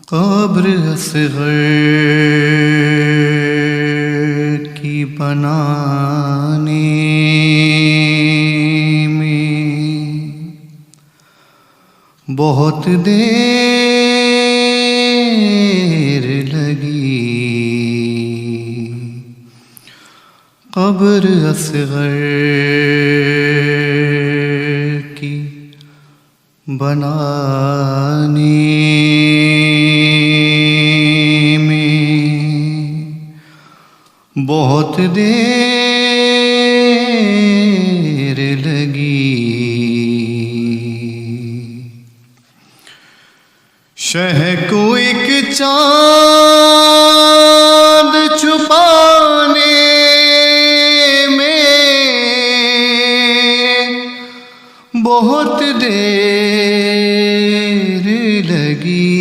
कब्र असग़र की बनाने में बहुत देर लगी। कब्र असग़र की बनाने बहुत देर लगी। शह को एक चाँद छुपाने में बहुत देर लगी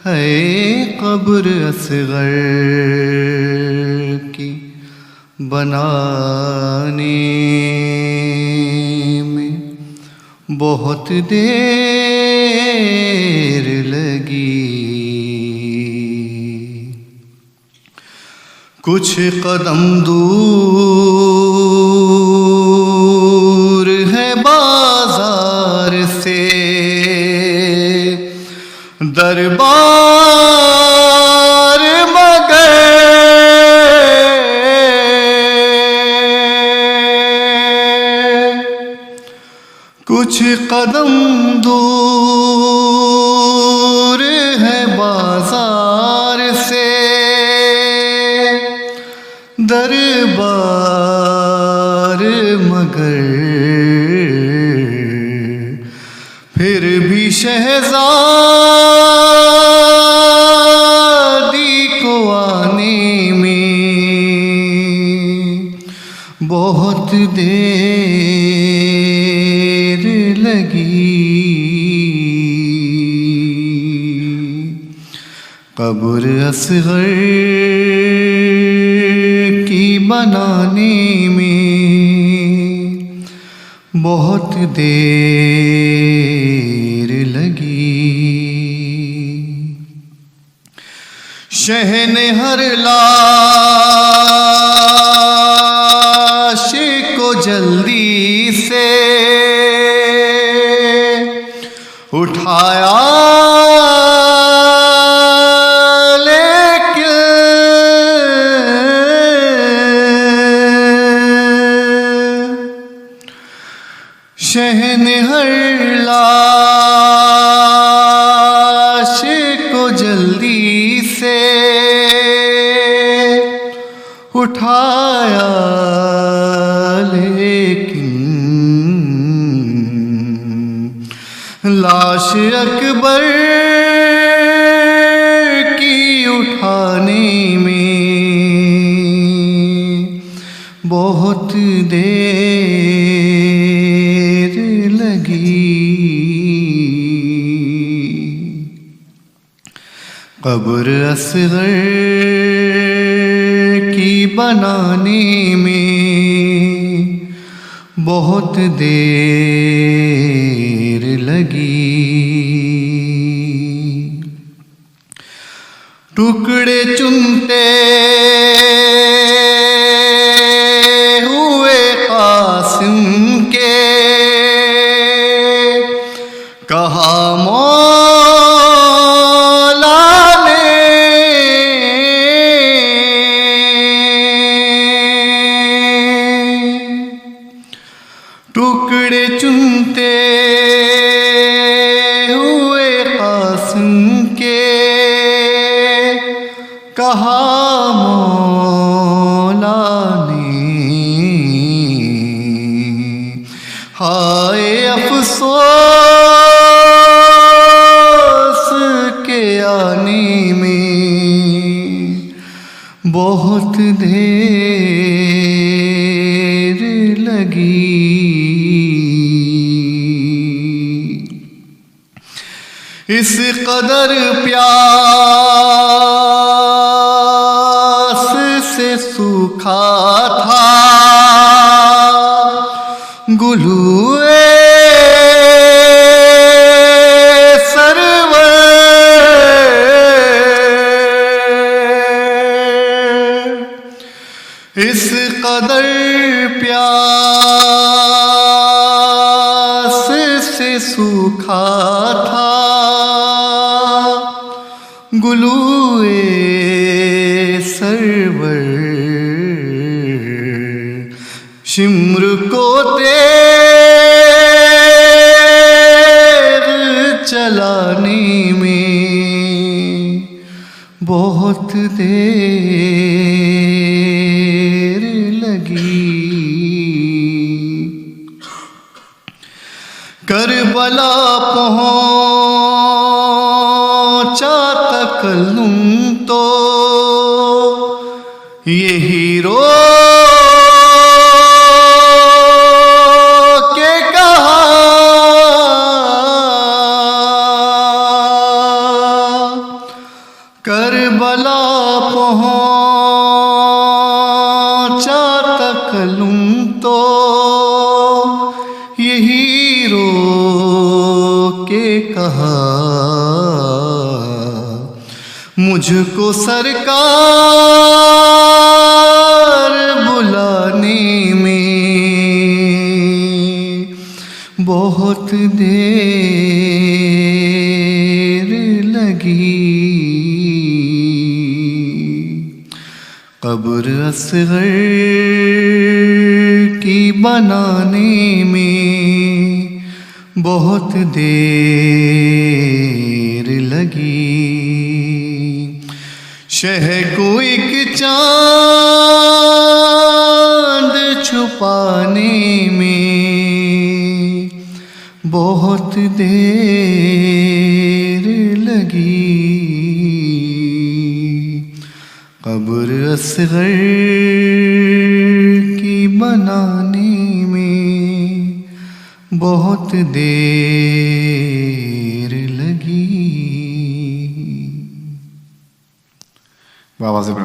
है। कब्र असग़र की बनाने में बहुत देर लगी। कुछ कदम दूर है बाजार से दरबार, मगर कुछ कदम दूर है बाजार से दरबार, मगर फिर भी शहज़ादी को आने में बहुत देर लगी। कब्र असग़र की बनाने में बहुत देर लगी। शह ने हर लाश को जल्दी से उठाया, शह ने हर लाश को जल्दी से उठाया, लेकिन लाश अकबर की उठाने में बहुत देर लगी। कब्र असग़र की बनाने में बहुत देर लगी। टुकड़े चुनते हुए कासिम के कहा मौला ने, टुकड़े चुनते हुए कासिम के कहा मौला ने, हाय अफ़सोस के आने में बहुत देर लगी। इस कदर प्यास से सूखा था गुलूए सरवर, कदर प्यास से सूखा था गुलूए सरवर, शिम्र को तेर चलाने में बहुत देर लगी। करबला पहुंचा तकल्लुम तो ये हीरो के कहा करबला पहुंचा तकल्लुम तो ये हीरो के कहा। मुझको सरकार बुलाने में बहुत देर लगी। कब्र असगर की बनाने में बहुत देर लगी। शह को एक चांद छुपाने में बहुत देर लगी। कब्र असगर की बनाने में बहुत देर लगी। वाह वाह।